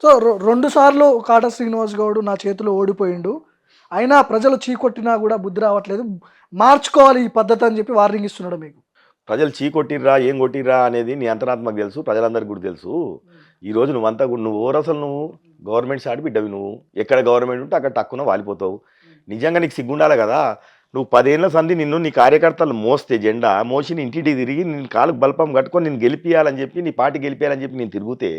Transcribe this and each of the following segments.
So 2 సార్లు కాటా శ్రీనివాస్ గౌడ్ నా చేతిలో ఓడిపోయిండు. అయినా ప్రజలు చీకొట్టినా గూడా బుద్ధి రావట్లేదు. మార్చుకోవాలి ఈ పద్ధతి అని చెప్పి వార్నింగ్ ఇస్తున్నాడు మీకు. ప్రజలు కొట్టిర్రా ఏం కొట్టిర్రా అనేది నీ అంతరాత్మకు తెలుసు, ప్రజలందరికీ కూడా తెలుసు. ఈరోజు నువ్వంతా కూడా నువ్వు ఓరసలు నువ్వు గవర్నమెంట్ సాటి బిడ్డవి నువ్వు. ఎక్కడ గవర్నమెంట్ ఉంటే అక్కడ టక్కున వాలిపోతావు. నిజంగా నీకు సిగ్గుండాలి కదా! నువ్వు 10 ఏళ్ల సంధి నిన్ను నీ కార్యకర్తలు మోస్తే జెండా మోసి నీ ఇంటింటికి తిరిగి నేను కాళ్ళకు బల్పం కట్టుకొని నేను గెలిపియాలని చెప్పి నీ పార్టీ గెలిపియాలని చెప్పి నేను తిరిగితే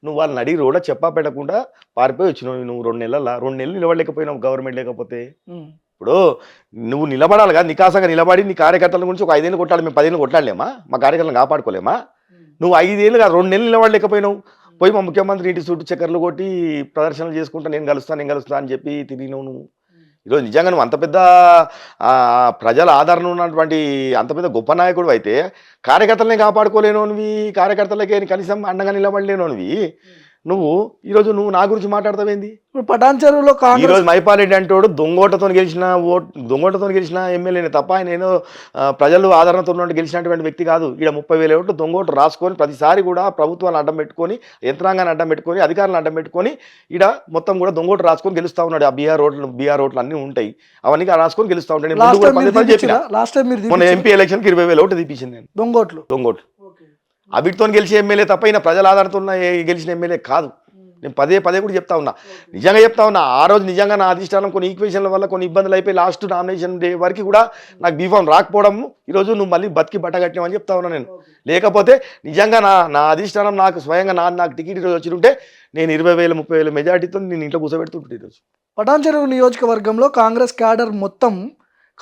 నువ్వు వాళ్ళని అడిగి కూడా చెప్పా పెట్టకుండా పారిపోయి వచ్చినావు నువ్వు 2 నెలల 2 నెలలు నిలబడలేకపోయినావు గవర్నమెంట్ లేకపోతే. హ్మ్. ఇప్పుడు నువ్వు నిలబడాలి కదా నికాసంగా నిలబడి నీ కార్యకర్తల గురించి ఒక 5 ఏళ్ళు కొట్టాలి. మేము 10 ఏళ్ళు కొట్లాడలేమా? మా కార్యకర్తలను కాపాడుకోలేమా? నువ్వు 5 ఏళ్ళు 2 నెలలు నిలబడలేకపోయినావు. పోయి మా ముఖ్యమంత్రి ఇంటి చుట్టూ చక్కర్లు కొట్టి ప్రదర్శనలు చేసుకుంటా నేను కలుస్తా అని చెప్పి తిరిగినావు నువ్వు. ఈరోజు నిజంగా నువ్వు అంత పెద్ద ప్రజల ఆదరణ ఉన్నటువంటి అంత పెద్ద గొప్ప నాయకుడు అయితే కార్యకర్తలనే కాపాడుకోలేనోనివి, కార్యకర్తలకే కనీసం అండగా నిలబడలేనోనివి నువ్వు ఈరోజు నువ్వు నా గురించి మాట్లాడతావేంది? ఇప్పుడు పటాన్ చెరువులో ఈరోజు మైపాల్ రెడ్డి అంటోడు దొంగోటతో గెలిచిన ఎమ్మెల్యేనే తప్ప ఆయన ఏదో ప్రజలు ఆదరణతో గెలిచినటువంటి వ్యక్తి కాదు. ఇక్కడ 30,000 ఓట్లు దొంగోటు రాసుకొని ప్రతిసారి కూడా ప్రభుత్వాన్ని అడ్డం పెట్టుకొని, యంత్రాంగాన్ని అడ్డం పెట్టుకొని, అధికారులను అడ్డం పెట్టుకొని ఇక్కడ మొత్తం కూడా దొంగోటు రాసుకొని గెలుస్తూ ఉన్నాడు. ఆ బీఆర్ ఓట్లు అన్నీ ఉంటాయి, అవన్నీ రాసుకొని గెలుస్తూ ఉంటాడు. మొన్న ఎంపీ ఎలక్షన్కి 20,000 ఓట్లు తీపించింది నేను. దొంగోట్లు అవిటితో గెలిచే ఎమ్మెల్యే తప్ప ఈయన ప్రజల ఆధారంతో గెలిచిన ఎమ్మెల్యే కాదు. నేను పదే కూడా చెప్తా ఉన్నా, నిజంగా చెప్తా ఉన్నా. ఆ రోజు నిజంగా నా అధిష్టానం కొన్ని ఈక్వేషన్ల వల్ల కొన్ని ఇబ్బందులు అయిపోయి లాస్ట్ నామినేషన్ డే వరకు కూడా నాకు బీఫామ్ రాకపోవడం ఈరోజు నువ్వు మళ్ళీ బతికి బట్టగట్టినావని చెప్తా ఉన్నా నేను. లేకపోతే నిజంగా నా అధిష్టానం నాకు స్వయంగా నాకు టికెట్ ఈరోజు వచ్చింటే నేను 20,000 30,000 మెజార్టీతో నేను ఇంట్లో కూర్చోబెడుతుంటే ఈరోజు. పటాన్ చెరువు నియోజకవర్గంలో కాంగ్రెస్ క్యాడర్ మొత్తం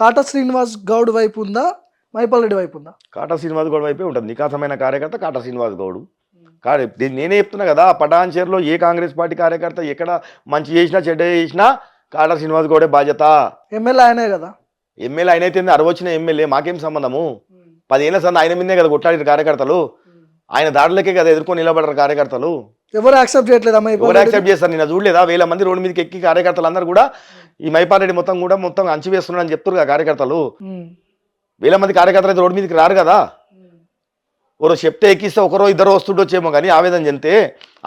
కాటా శ్రీనివాస్ గౌడ్ వైపు ఉందా, మైపాల్ రెడ్డి వైపు ఉందా? కాటా శ్రీనివాస్ గౌడ్ వైపే ఉంటుంది. నికాసమైన కార్యకర్త కాటా శ్రీనివాస్ గౌడ్. నేనే చెప్తున్నా కదా, పటాన్ చెరువులో ఏ కాంగ్రెస్ పార్టీ కార్యకర్త ఎక్కడ మంచి చేసినా చెడ్డ చేసినా కాటా శ్రీనివాస్ గౌడే బాధ్యత. ఎమ్మెల్యే ఆయనే కదా. ఎమ్మెల్యే ఆయన అయితే 60 వచ్చిన ఎమ్మెల్యే మాకేం సంబంధము? 10 ఏళ్ల సంది ఆయన మీదే కదా కొట్లాడిన కార్యకర్తలు. ఆయన దాడులకే కదా ఎదుర్కొని నిలబడరు కార్యకర్తలు. ఎవరు యాక్సెప్ట్ చేయట్లేదు. ఎవరు యాక్సెప్ట్ చేస్తారు? నేను చూడలేదా? 1000 మంది రోడ్డు మీదకి ఎక్కి కార్యకర్తలు అందరూ కూడా ఈ మైపాల్ రెడ్డి మొత్తం అంచి వేస్తున్నాడు అని చెప్తారు కదా కార్యకర్తలు. 1000 మంది కార్యకర్తలు అయితే రోడ్డు మీదకి రారు కదా. ఒకరో చెప్తే ఎక్కిస్తే ఒకరో ఇద్దరు వస్తుండొచ్చేమో కానీ ఆవేదన చెందితే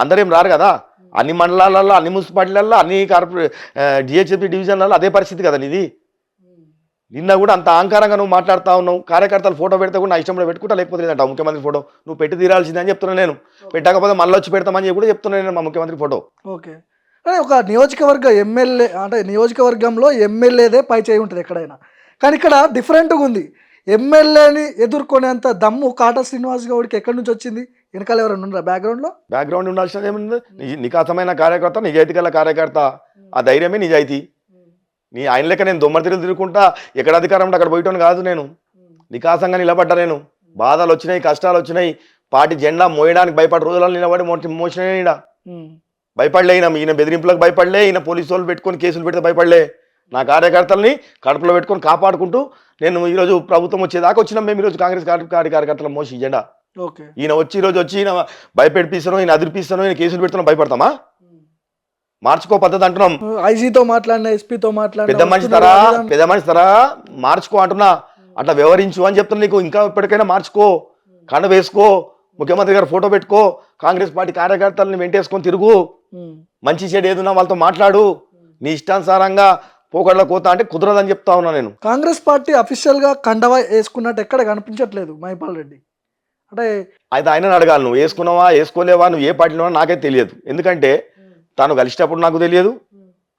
అందరేం రారు కదా. అన్ని మండలాలలో, అన్ని మున్సిపాలిటీలలో, అన్ని డిహెచ్ఎంపీ డివిజన్లలో అదే పరిస్థితి కదా నీది. నిన్న కూడా అంత అహంకారంగా నువ్వు మాట్లాడుతూ ఉన్నావు. కార్యకర్తలు ఫోటో పెడితే కూడా నా ఇష్టంలో పెట్టుకుంటా, లేకపోతే లేదంట ముఖ్యమంత్రి ఫోటో నువ్వు పెట్టి తీరాల్సిందని చెప్తున్నా నేను. పెట్టకపోతే మళ్ళీ వచ్చి పెడతామని కూడా చెప్తున్నాను నేను మా ముఖ్యమంత్రి ఫోటో. ఓకే, కానీ ఒక నియోజకవర్గ ఎమ్మెల్యే అంటే నియోజకవర్గంలో ఎమ్మెల్యేదే పై చేయి ఉంటుంది ఎక్కడైనా, కానీ ఇక్కడ డిఫరెంట్గా ఉంది. ఎమ్మెల్యేని ఎదుర్కొనేంత దమ్ము కాటా శ్రీనివాస్ గౌడ్కి ఎక్కడి నుంచి వచ్చింది? వెనకాల ఎవరైనా ఉన్నారా బ్యాక్గ్రౌండ్ ఉండాల్సిన ఏముంది? నికాసమైన కార్యకర్త, నిజాయితీ గల కార్యకర్త, ఆ ధైర్యమే నిజాయితీ. ఆయన లెక్క నేను దొమ్మరి తిరుగుకుంటా ఎక్కడ అధికారం ఉంటే అక్కడ పోయటం కాదు. నేను నికాసంగా నిలబడ్డా. నేను బాధలు వచ్చినాయి, కష్టాలు వచ్చినాయి, పార్టీ జెండా మోయడానికి భయపడి రోజులలో నిలబడి మోసినాయి. ఈయన భయపడలే, ఈయన బెదిరింపులకు భయపడలే, ఈయన పోలీసు వాళ్ళు పెట్టుకొని కేసులు పెడితే భయపడలే. నా కార్యకర్తల్ని కడుపులో పెట్టుకొని కాపాడుకుంటూ నేను ఈరోజు ప్రభుత్వం వచ్చేదాకా వచ్చినాం. మేము ఈరోజు కాంగ్రెస్ కార్యకర్తల మోసి జెండా. ఈయన ఈరోజు వచ్చి ఈయన భయపెడిపిస్తాను, ఈయన అదిరిపిస్తాను, ఈయన కేసులు పెడుతున్నాం, భయపడతామా? మార్చుకో పద్ధతి అంటున్నాం. ఐజీతో మాట్లాడినా, ఎస్పీతో మాట్లాడినా, పెద్ద మనిషి తరా మార్చుకో అంటున్నా. అట్లా వ్యవహరించు అని చెప్తున్నా నీకు. ఇంకా ఇప్పటికైనా మార్చుకో, కండ వేసుకో, ముఖ్యమంత్రి గారు ఫోటో పెట్టుకో, కాంగ్రెస్ పార్టీ కార్యకర్తలని వెంటేసుకొని తిరుగు, మంచి చెడు ఏదున్నా వాళ్ళతో మాట్లాడు. నీ ఇష్టానుసారంగా పోకడలో కోతా అంటే కుదరదని చెప్తా ఉన్నా నేను. కాంగ్రెస్ పార్టీ అఫీషియల్ గా కండవా వేసుకున్నట్టు ఎక్కడ కనిపించట్లేదు మైపాల్ రెడ్డి. అంటే అయితే ఆయన అడగాలి, నువ్వు వేసుకున్నావా వేసుకోలేవా, నువ్వు ఏ పార్టీలో నాకే తెలియదు. ఎందుకంటే తాను కలిసినప్పుడు నాకు తెలియదు,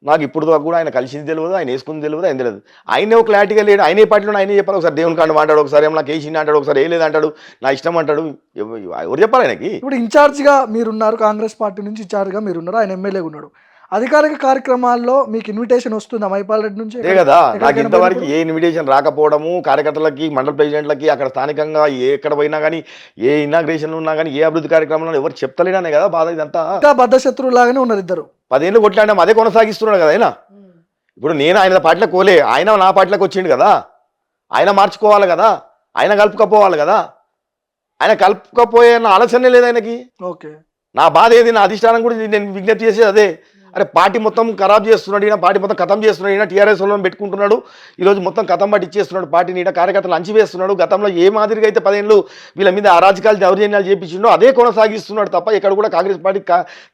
నాకు ఇప్పుడు కూడా ఆయన కలిసింది తెలియదు, ఆయన వేసుకుంది తెలియదు, ఆయన తెలియదు. ఆయనే ఒక క్లారిటీగా లేడు. ఆయన ఏ పార్టీలో ఆయనే చెప్పాలి. ఒకసారి దేవుని కాండ మాట్లాడు, ఒకసారి ఏమో నాకు వేసింది అంటాడు, ఒకసారి ఏ లేదంటాడు, నా ఇష్టం అంటాడు. ఎవరు చెప్పాలి ఆయనకి? ఇప్పుడు ఇన్ఛార్జ్గా మీరున్నారు, కాంగ్రెస్ పార్టీ నుంచి ఇన్ఛార్జ్గా మీరున్నారు, ఆయన ఎమ్మెల్యేగా ఉన్నాడు. అధికారిక కార్యక్రమాల్లో మీకు ఇన్విటేషన్ వస్తుందా మైపాల్ రెడ్డి నుంచి? అదే కదా, నాకు ఇంతవరకు ఏ ఇన్విటేషన్ రాకపోవడము, కార్యకర్తలకి, మండల ప్రెసిడెంట్లకి, అక్కడ స్థానికంగా ఎక్కడ పోయినా కానీ, ఏ ఇనాగ్రేషన్లు ఉన్నా కానీ, ఏ అభివృద్ధి కార్యక్రమంలో ఎవరు చెప్తలేనే కదా బాధ. ఇదంతా బద్ధ శత్రువు లాగానే ఉన్నారు ఇద్దరు. 10 ఏళ్ళు కొట్లాడినా అదే కొనసాగిస్తున్నాడు కదా ఆయన. ఇప్పుడు నేను ఆయన పార్టీలోకి పోలే, ఆయన నా పార్టీలోకి వచ్చిండు కదా. ఆయన మార్చుకోవాలి కదా, ఆయన కలుపుకపోవాలి కదా. ఆయన కలుపుకపోయే ఆలోచనే లేదు ఆయనకి. ఓకే, నా బాధ ఏది, నా అధిష్టానం కూడా నేను విజ్ఞప్తి చేసేది అదే. అరే పార్టీ మొత్తం ఖరాబ్ చేస్తున్నాడు, ఈయన పార్టీ మొత్తం ఖతం చేస్తున్నాడు, ఈయన టీఆర్ఎస్ వాళ్ళని పెట్టుకుంటున్నాడు, ఈరోజు మొత్తం ఖతం పట్టించేస్తున్నాడు, పార్టీని ఈయన కార్యకర్తలు అంచివేస్తున్నాడు. గతంలో ఏ మాదిరిగా అయితే 10 ఏళ్ళు వీళ్ళ మీద అరాజకాలు దౌర్జన్యాలు చేపించిండో అదే కొనసాగిస్తున్నాడు తప్ప ఎక్కడ కూడా కాంగ్రెస్ పార్టీ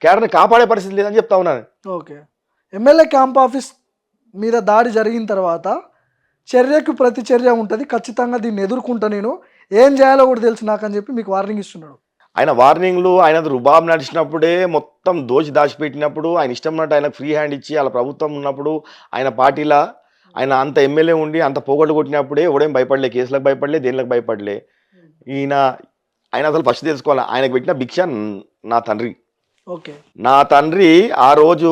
కేడర్ని కాపాడే పరిస్థితి లేదని చెప్తా ఉన్నాను. ఓకే. ఎమ్మెల్యే క్యాంప్ ఆఫీస్ మీద దాడి జరిగిన తర్వాత చర్యకు ప్రతి చర్య ఉంటుంది, ఖచ్చితంగా దీన్ని ఎదుర్కొంటా, నేను ఏం చేయాలో కూడా తెలుసు నాకు అని చెప్పి మీకు వార్నింగ్ ఇస్తున్నాడు. ఆయన వార్నింగ్లు, ఆయన రుబాబ్ నడిచినప్పుడే మొత్తం దోచి దాచిపెట్టినప్పుడు, ఆయన ఇష్టం ఉన్నట్టు ఆయనకు ఫ్రీ హ్యాండ్ ఇచ్చి వాళ్ళ ప్రభుత్వం ఉన్నప్పుడు ఆయన పార్టీలా ఆయన అంత ఎమ్మెల్యే ఉండి అంత పోగొట్టు కొట్టినప్పుడే ఎవడేం భయపడలే, కేసులకు భయపడలే, దేనిలకు భయపడలే. ఆయన అసలు ఫస్ట్ తెలుసుకోవాలి, ఆయనకు పెట్టిన భిక్ష నా తండ్రి. ఓకే. నా తండ్రి ఆ రోజు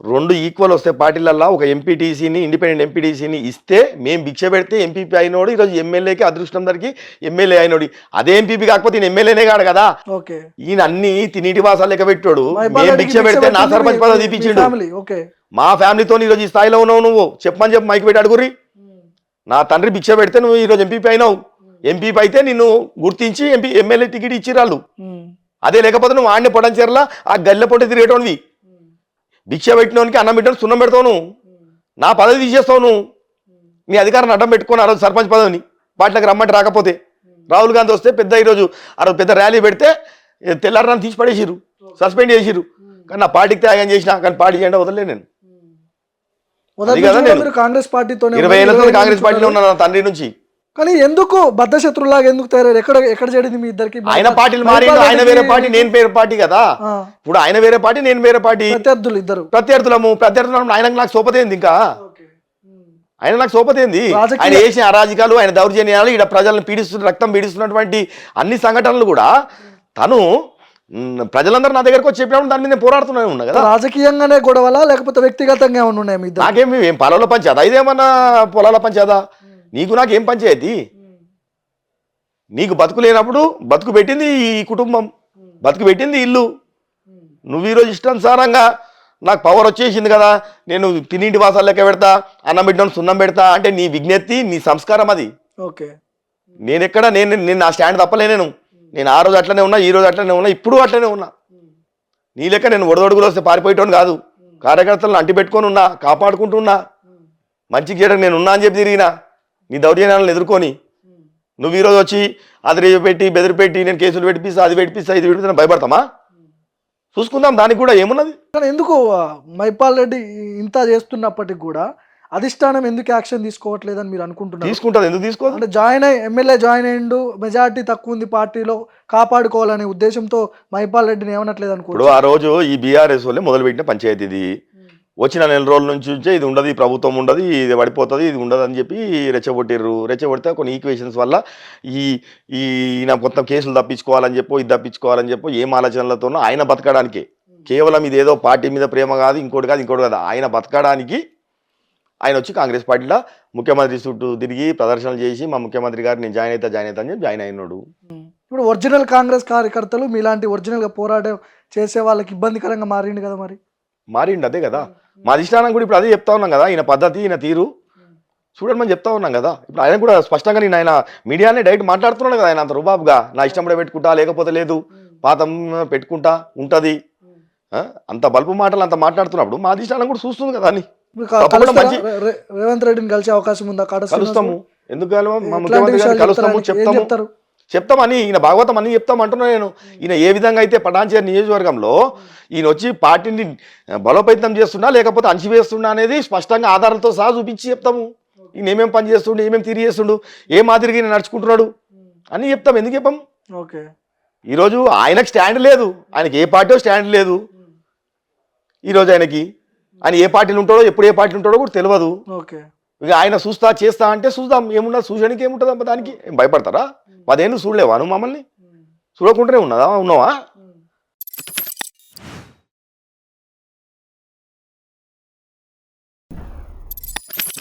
2 ఈక్వల్ వస్తే పార్టీలల్లో ఒక ఎంపీటీసీని, ఇండిపెండెంట్ ఎంపీటీసీని ఇస్తే మేము భిక్ష పెడితే ఎంపీపీ అయినోడు ఈరోజు ఎమ్మెల్యేకి అదృష్టం దొరికి ఎమ్మెల్యే అయినోడు. అదే ఎంపీపీ కాకపోతే ఈయన ఎమ్మెల్యేనే కాడు కదా. ఓకే. ఈయన అన్ని తినీటి వాసాలు లెక్క పెట్టాడు. మేము భిక్ష పెడితే నా సర్పంచ్ పదవి తీపించిండు. మా ఫ్యామిలీతో ఈరోజు ఈ స్థాయిలో ఉన్నావు నువ్వు, చెప్పమని చెప్పి మైకి పెట్టి అడుగురి. నా తండ్రి భిక్ష పెడితే నువ్వు ఈరోజు ఎంపీపీ అయినావు. ఎంపీపీ అయితే నిన్ను గుర్తించి ఎమ్మెల్యే టికెట్ ఇచ్చిరాళ్ళు. అదే లేకపోతే నువ్వు ఆడిని పొడంచేరలా ఆ గల్లె పొట్టి తిరిగేటోనివి. భిక్ష పెట్టినోనికి అన్నం పెట్టిన సున్నం పెడతావు నువ్వు, నా పదవి తీసేస్తావు నువ్వు. నీ అధికారాన్ని అడ్డం పెట్టుకొని ఆ రోజు సర్పంచ్ పదవిని పార్టీలకు రమ్మంటే రాకపోతే రాహుల్ గాంధీ వస్తే పెద్ద ఈరోజు ఆ రోజు పెద్ద ర్యాలీ పెడితే తెల్లారని తీసి పడేసిరు, సస్పెండ్ చేసిరు. కానీ నా పార్టీకి త్యాగం చేసిన, కానీ పార్టీ చేయడం వదలలే నేను. కాంగ్రెస్ పార్టీతో 20 ఏళ్ళతో కాంగ్రెస్ పార్టీలో ఉన్నా నా తండ్రి నుంచి. కానీ ఎందుకు బద్ధశత్రులాగా ఎందుకు తయారు? ఎక్కడ చేయడింది మీ ఇద్దరికి? ఆయన పార్టీలు మారిండు, ఆయన వేరే పార్టీ, నేను వేరే పార్టీ కదా. ఇప్పుడు ఆయన వేరే పార్టీ, నేను వేరే పార్టీ. ప్రత్యర్థులు ఆయనకు నాకు సోపతేంది, ఇంకా ఆయన నాకు సోపతేంది. ఆయన చేసిన అరాజకాలు, ఆయన దౌర్జన్యాలు, ఇక్కడ ప్రజలను రక్తం పీడిస్తున్నటువంటి అన్ని సంఘటనలు కూడా తను ప్రజలందరూ నా దగ్గరకు వచ్చి చెప్పినప్పుడు దాని మీద నేను పోరాడుతూనే ఉన్నా కదా. రాజకీయంగానే గొడవలా లేకపోతే వ్యక్తిగతంగా ఏమన్నా ఉన్నాయా మీ? నాకేమి ఏం పొలాల పంచాయతా, ఇదేమన్నా పొలాల పంచాయతా? నీకు నాకేం పంచాయతీ? నీకు బతుకు లేనప్పుడు బతుకు పెట్టింది ఈ కుటుంబం, బతుకు పెట్టింది ఇల్లు. నువ్వు ఈరోజు ఇష్టానుసారంగా నాకు పవర్ వచ్చేసింది కదా, నేను తినింటి వాసాలు లెక్క పెడతా, అన్నం పెట్టడం సున్నం పెడతా అంటే నీ విజ్ఞప్తి, నీ సంస్కారం అది. ఓకే. నేను నా స్టాండ్ తప్పలే. నేను ఆ రోజు అట్లనే ఉన్నా, ఈ రోజు అట్లనే ఉన్నా, ఇప్పుడు అట్లనే ఉన్నా. నీ లెక్క నేను ఒడదొడుగులు వస్తే పారిపోయేటోని కాదు. కార్యకర్తలను అంటి పెట్టుకొని ఉన్నా, కాపాడుకుంటున్నా, మంచికి చేయడానికి నేను ఉన్నా అని చెప్పి తిరిగినా. నీ దౌర్జన్యాలను ఎదుర్కొని నువ్వు ఈరోజు వచ్చి అది పెట్టి బెదిరిపెట్టి నేను కేసులు పెట్టిపిస్తా, అది పెట్టిపిస్తా, ఇది పెట్టిపిస్తా, భయపడతామా? చూసుకుందాం, దానికి కూడా ఏమున్నది. కానీ ఎందుకు మైపాల్ రెడ్డి ఇంత చేస్తున్నప్పటికి కూడా అధిష్టానం ఎందుకు యాక్షన్ తీసుకోవట్లేదని మీరు అనుకుంటున్నారు? తీసుకుంటుంది, ఎందుకు తీసుకోవాలి? అంటే ఎమ్మెల్యే జాయిన్ అయ్యిండు, మెజార్టీ తక్కువ ఉంది, పార్టీలో కాపాడుకోవాలనే ఉద్దేశంతో మైపాల్ రెడ్డిని ఏమనట్లేదు అనుకో. ఇప్పుడు ఆ రోజు ఈ బీఆర్ఎస్ వాళ్ళే మొదలుపెట్టిన పంచాయతీ ఇది. వచ్చిన 4 రోజుల నుంచి ఇది ఉండదు, ఈ ప్రభుత్వం ఉండదు, ఇది పడిపోతుంది, ఇది ఉండదు అని చెప్పి రెచ్చగొడితే కొన్ని ఈక్వేషన్స్ వల్ల ఈయన మొత్తం కేసులు తప్పించుకోవాలని చెప్పో, ఇది తప్పించుకోవాలని చెప్పో, ఏం ఆలోచనలతోనో ఆయన బతకడానికి, కేవలం ఇది ఏదో పార్టీ మీద ప్రేమ కాదు, ఇంకోటి కాదు, ఆయన బతకడానికి ఆయన వచ్చి కాంగ్రెస్ పార్టీలో ముఖ్యమంత్రి చుట్టూ తిరిగి ప్రదర్శనలు చేసి మా ముఖ్యమంత్రి గారు నేను జాయిన్ అవుతా అని చెప్పి జాయిన్ అయినాడు. ఇప్పుడు ఒరిజినల్ కాంగ్రెస్ కార్యకర్తలు మీలాంటి ఒరిజినల్గా పోరాటం చేసే వాళ్ళకి ఇబ్బందికరంగా మారింది కదా. మారిండు, అదే కదా మా అధిష్టానం కూడా. ఇప్పుడు అదే చెప్తా ఉన్నాం కదా, ఈయన పద్ధతి, ఈయన తీరు చూడండి మనం చెప్తా ఉన్నాం కదా. ఇప్పుడు ఆయన కూడా స్పష్టంగా నేను ఆయన మీడియానే డైరెక్ట్ మాట్లాడుతున్నాడు కదా. ఆయన అంత రుబాబుగా నా ఇష్టం కూడా పెట్టుకుంటా, లేకపోతే లేదు, పాతం పెట్టుకుంటా ఉంటుంది, అంత బల్బు మాటలు అంత మాట్లాడుతున్నప్పుడు మా అధిష్టానం కూడా చూస్తుంది కదా అని. రేవంత్ రెడ్డిని కలిసే అవకాశం ఉందా? కలుస్తాము, ఎందుకు మా ముఖ్యమంత్రి గారిని కలుస్తాము, చెప్తామని ఈయన భాగవతం అని చెప్తామంటున్నా నేను. ఈయన ఏ విధంగా అయితే పటాన్చేరు నియోజకవర్గంలో ఈయన వచ్చి పార్టీని బలోపేతం చేస్తున్నా లేకపోతే అణచివేస్తున్నా అనేది స్పష్టంగా ఆధారాలతో సహా చూపించి చెప్తాము. ఈయన ఏమేమి పని చేస్తుండు, ఏమేమి తిరిగి చేస్తుండు, ఏ మాదిరిగా ఈయన నడుచుకుంటున్నాడు అని చెప్తాం. ఎందుకు చెప్పాం? ఓకే. ఈరోజు ఆయనకు స్టాండ్ లేదు, ఆయనకి ఏ పార్టీ స్టాండ్ లేదు. ఈరోజు ఆయన ఏ పార్టీలు ఉంటాడో, ఎప్పుడు ఏ పార్టీలు ఉంటాడో కూడా తెలియదు. ఓకే. ఇక ఆయన చేస్తా అంటే చూద్దాం, ఏమున్నా చూసానికి ఏముంటుంది అమ్మ, దానికి ఏం భయపడతారా? 10 ఏళ్ళు చూడలేవా నువ్వు మమ్మల్ని? చూడకుండానే ఉన్నావా?